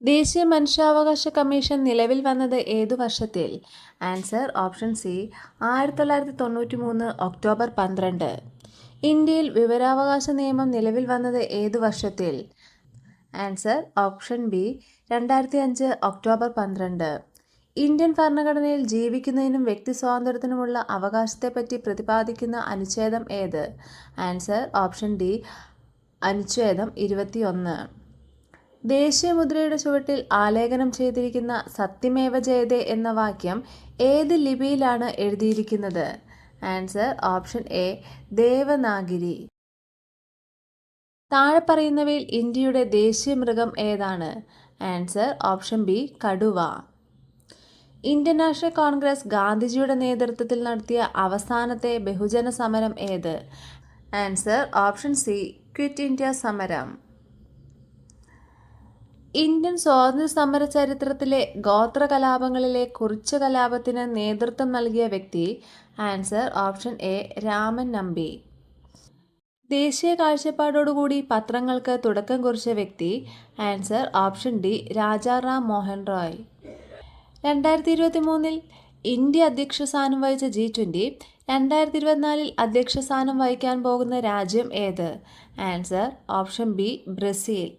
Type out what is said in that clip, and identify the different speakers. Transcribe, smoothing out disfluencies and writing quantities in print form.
Speaker 1: ദേശീയ മനുഷ്യാവകാശ കമ്മീഷൻ നിലവിൽ വന്നത് ഏതു വർഷത്തിൽ? Answer option C 1993 October 12. ഇന്ത്യയിൽ വിവരാവകാശ നിയമം നിലവിൽ വന്നത് ഏതു വർഷത്തിൽ? Answer option B 2005 October 12. Indian ഭരണഘടനയിൽ ജീവിക്കുന്നതിനും വ്യക്തി സ്വാതന്ത്ര്യത്തിനുമുള്ള അവകാശത്തെപ്പറ്റി പ്രതിപാദിക്കുന്ന അനുച്ഛേദം ഏത്? ആൻസർ ഓപ്ഷൻ ഡി അനുച്ഛേദം 21. ദേശീയ മുദ്രയുടെ ചുവട്ടിൽ ആലേഖനം ചെയ്തിരിക്കുന്ന സത്യമേവ ജയതേ എന്ന വാക്യം ഏത് ലിപിയിലാണ് എഴുതിയിരിക്കുന്നത്? Answer option A Devanagari. താഴെ പറയുന്നവയിൽ ഇന്ത്യയുടെ ദേശീയ മൃഗം ഏതാണ്? ആൻസർ ഓപ്ഷൻ ബി കടുവ. ഇന്ത്യൻ നാഷണൽ കോൺഗ്രസ് ഗാന്ധിജിയുടെ നേതൃത്വത്തിൽ നടത്തിയ അവസാനത്തെ ബഹുജന സമരം ഏത്? Answer option C quit India സമരം. ഇന്ത്യൻ സ്വാതന്ത്ര്യ സമര ചരിത്രത്തിലെ ഗോത്ര കലാപങ്ങളിലെ കുറിച്യ കലാപത്തിന് നേതൃത്വം നൽകിയ വ്യക്തി? Answer option A Raman Nambi. ദേശീയ കാഴ്ചപ്പാടോടുകൂടി പത്രങ്ങൾക്ക് തുടക്കം കുറിച്ച വ്യക്തി? Answer option D Rajaram Mohan Roy. 2023 India അധ്യക്ഷസ്ഥാനം വഹിച്ച G20 2024 അധ്യക്ഷസ്ഥാനം വഹിക്കാൻ പോകുന്ന രാജ്യം ഏത്? Answer option B Brazil.